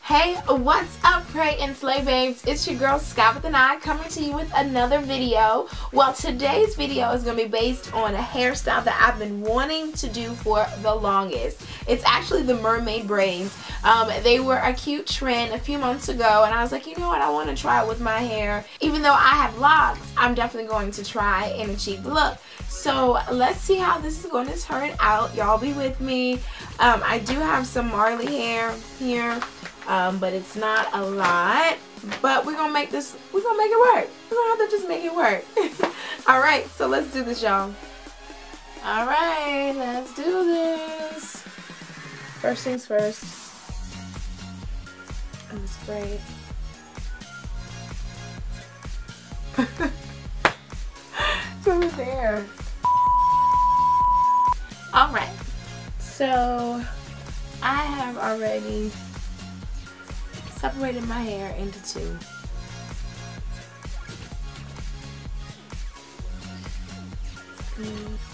Hey, what's up, Pray and Slay babes? It's your girl skiwithaneye coming to you with another video. Well, today's video is going to be based on a hairstyle that I've been wanting to do for the longest. It's actually the mermaid braids. They were a cute trend a few months ago, and I was like, you know what, I want to try it with my hair. Even though I have locks, I'm definitely going to try and achieve the look. So let's see how this is going to turn out. Y'all be with me. I do have some Marley hair here. But it's not a lot, but we're gonna make this, we're gonna make it work. We're gonna have to just make it work. All right, so let's do this, y'all. All right, let's do this. First things first, I'm gonna spray it. To the hair. All right, so I have already separated my hair into two.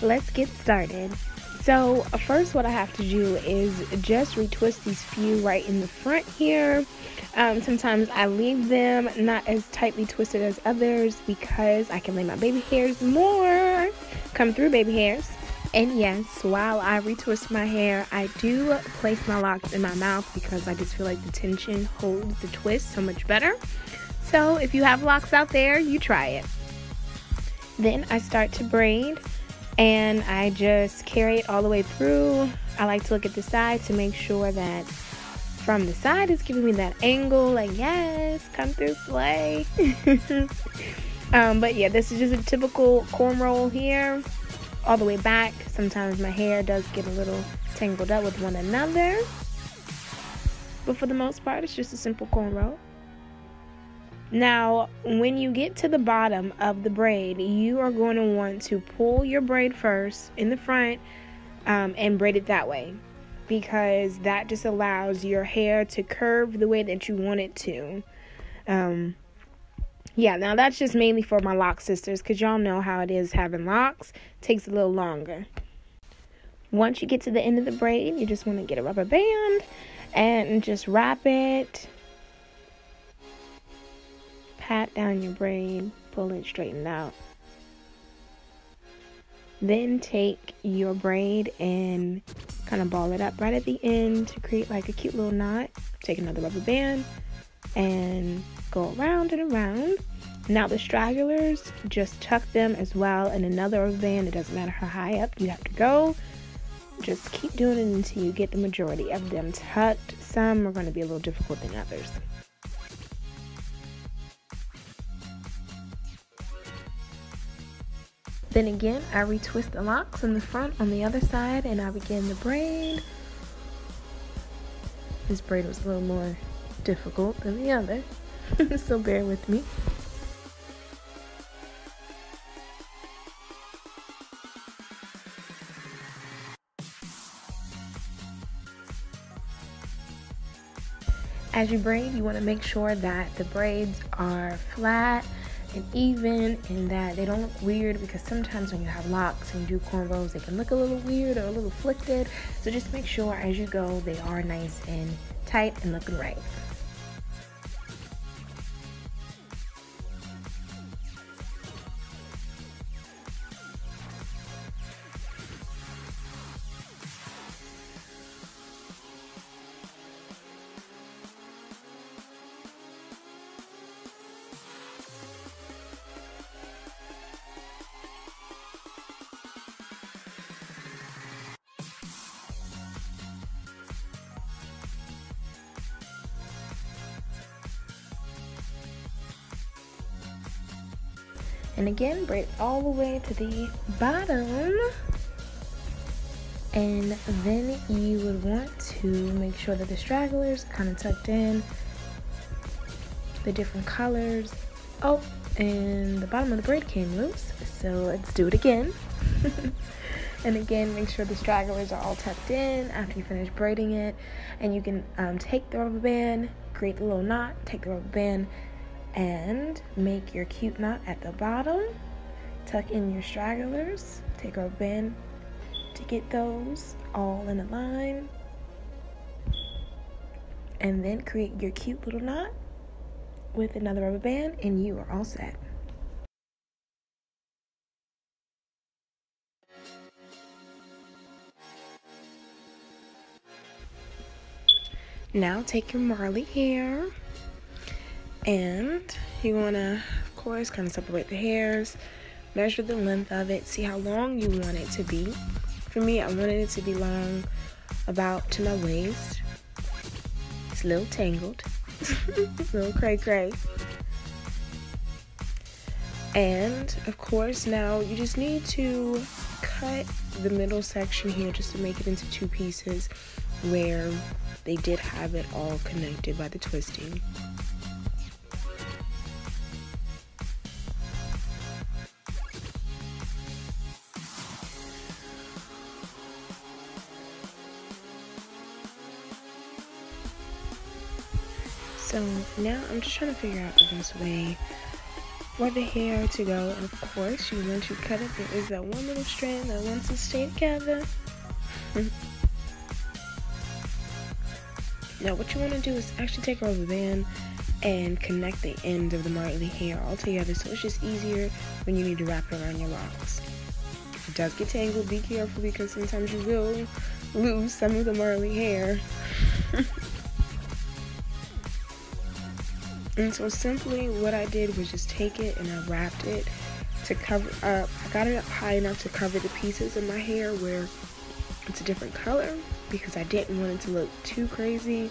Let's get started. So first what I have to do is just retwist these few right in the front here. Sometimes I leave them not as tightly twisted as others because I can let my baby hairs more come through, baby hairs. And yes, while I retwist my hair, I do place my locks in my mouth because I just feel like the tension holds the twist so much better. So if you have locks out there, you try it. Then I start to braid and I just carry it all the way through. I like to look at the side to make sure that from the side it's giving me that angle, like yes, come through, slay. But yeah, this is just a typical cornrow here. All the way back. Sometimes my hair does get a little tangled up with one another, but for the most part it's just a simple cornrow. Now when you get to the bottom of the braid, you are going to want to pull your braid first in the front and braid it that way, because that just allows your hair to curve the way that you want it to. Yeah, now that's just mainly for my lock sisters, because y'all know how it is having locks. It takes a little longer. Once you get to the end of the braid, you just want to get a rubber band and just wrap it. Pat down your braid, pull it, straighten it out. Then take your braid and kind of ball it up right at the end to create like a cute little knot. Take another rubber band and go around and around. Now the stragglers, just tuck them as well in another rubber band. It doesn't matter how high up you have to go. Just keep doing it until you get the majority of them tucked. Some are going to be a little difficult than others. Then again, I retwist the locks in the front on the other side and I begin the braid. This braid was a little more difficult than the other, so bear with me. As you braid, you want to make sure that the braids are flat and even and that they don't look weird, because sometimes when you have locks and you do cornrows, they can look a little weird or a little flicked. So just make sure as you go they are nice and tight and looking right. And again, braid all the way to the bottom. And then you would want to make sure that the stragglers kind of tucked in, the different colors. Oh, and the bottom of the braid came loose, so let's do it again. And again, make sure the stragglers are all tucked in after you finish braiding it. And you can take the rubber band, create the little knot, take the rubber band, and make your cute knot at the bottom. Tuck in your stragglers, take a rubber band to get those all in a line, and then create your cute little knot with another rubber band, and you are all set. Now take your Marley hair, and you want to, of course, kind of separate the hairs, measure the length of it, see how long you want it to be. For me, I wanted it to be long, about to my waist. It's a little tangled, a little cray-cray. And, of course, now you just need to cut the middle section here just to make it into two pieces where they did have it all connected by the twisting. So now I'm just trying to figure out the best way for the hair to go. And of course, once you cut it, there is that one little strand that wants to stay together. Now what you want to do is actually take a rubber band and connect the end of the Marley hair all together, so it's just easier when you need to wrap it around your locks. If it does get tangled, be careful, because sometimes you will lose some of the Marley hair. And so simply what I did was just take it and I wrapped it to cover up. I got it up high enough to cover the pieces of my hair where it's a different color, because I didn't want it to look too crazy.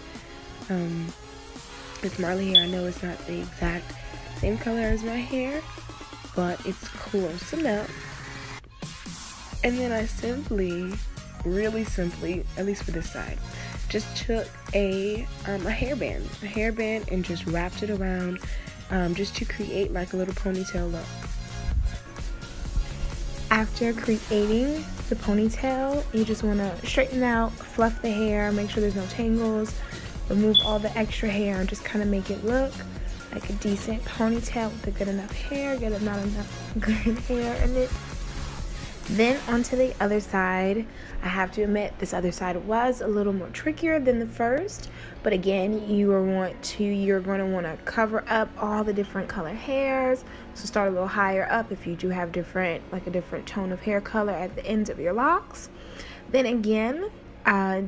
With Marley hair, I know it's not the exact same color as my hair, but it's close enough. And then I simply, really simply, at least for this side, just took a hairband and just wrapped it around, just to create like a little ponytail look. After creating the ponytail, you just want to straighten out, fluff the hair, make sure there's no tangles, remove all the extra hair, and just kind of make it look like a decent ponytail with a good enough hair, not enough good hair in it. Then onto the other side. I have to admit, this other side was a little more trickier than the first, but again, you're going to want to cover up all the different color hairs. So start a little higher up if you do have a different tone of hair color at the ends of your locks. Then again,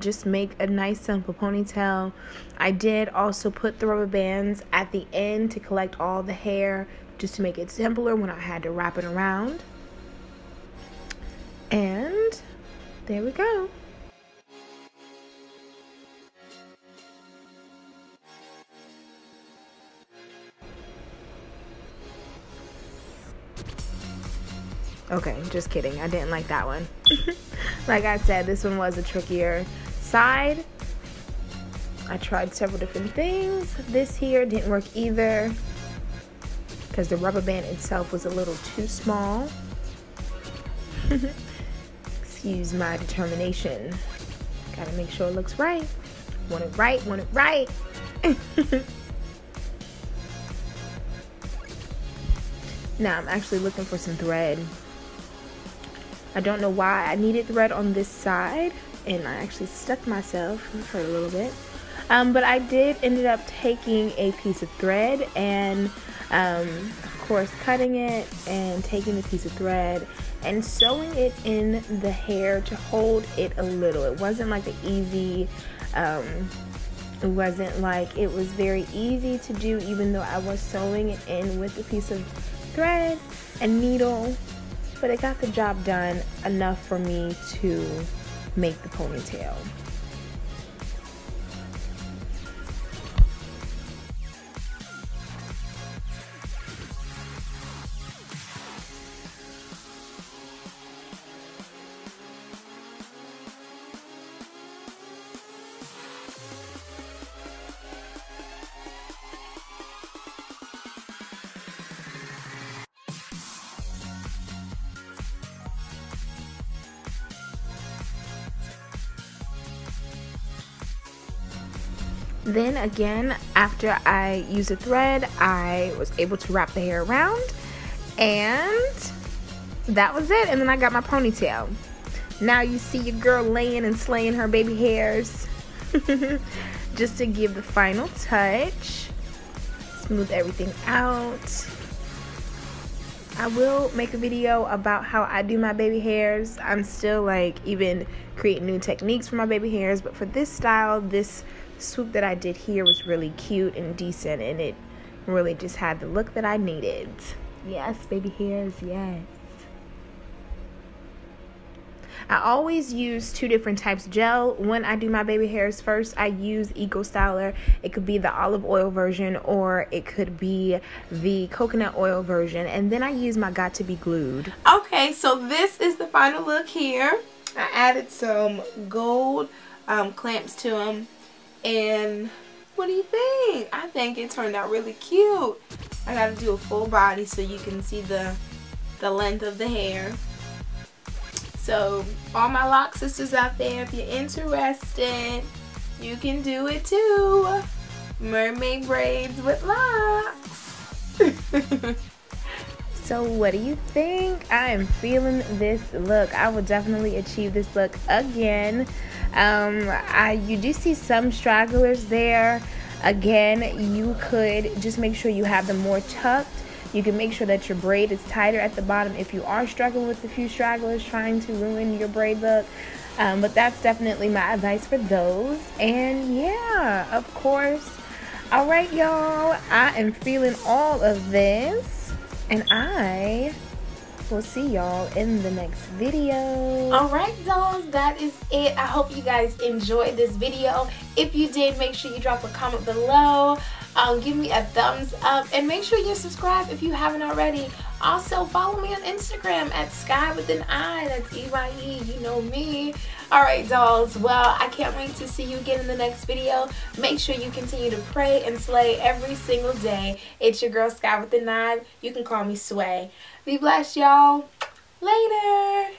just make a nice simple ponytail. I did also put the rubber bands at the end to collect all the hair, just to make it simpler when I had to wrap it around. And there we go. Okay, just kidding. I didn't like that one. Like I said, this one was a trickier side. I tried several different things. This here didn't work either, because the rubber band itself was a little too small. Excuse my determination. Gotta make sure it looks right. Want it right, want it right. Now I'm actually looking for some thread. I don't know why I needed thread on this side, and I actually stuck myself. It hurt a little bit. But I did ended up taking a piece of thread and of course cutting it and taking the piece of thread and sewing it in the hair to hold it a little. It wasn't like an easy, it wasn't like it was very easy to do, even though I was sewing it in with a piece of thread and needle, but it got the job done enough for me to make the ponytail. Then again, after I used the thread, I was able to wrap the hair around, and that was it. And then I got my ponytail. Now you see your girl laying and slaying her baby hairs. just to give the final touch. Smooth everything out. I will make a video about how I do my baby hairs. I'm still like even creating new techniques for my baby hairs, but for this style, this swoop that I did here was really cute and decent, and it really just had the look that I needed. Yes, baby hairs, yes. I always use two different types of gel when I do my baby hairs. First, I use Eco Styler. It could be the olive oil version or it could be the coconut oil version. And then I use my Got to Be Glued. Okay, so this is the final look here. I added some gold clamps to them. And what do you think? I think it turned out really cute. I got to do a full body so you can see the length of the hair. So, all my lock sisters out there, if you're interested, you can do it too. Mermaid braids with locks. So, what do you think? I am feeling this look. I will definitely achieve this look again. You do see some stragglers there. Again, you could just make sure you have them more tucked. You can make sure that your braid is tighter at the bottom if you are struggling with a few stragglers trying to ruin your braid look. But that's definitely my advice for those. And yeah, of course. All right, y'all. I am feeling all of this. And I will see y'all in the next video. Alright, dolls, that is it. I hope you guys enjoyed this video. If you did, make sure you drop a comment below. Give me a thumbs up and make sure you subscribe if you haven't already. Also, follow me on Instagram at skiwithaneye. That's E-Y-E. You know me. Alright, dolls. Well, I can't wait to see you again in the next video. Make sure you continue to pray and slay every single day. It's your girl, Skiwithaneye. You can call me Sway. Be blessed, y'all. Later.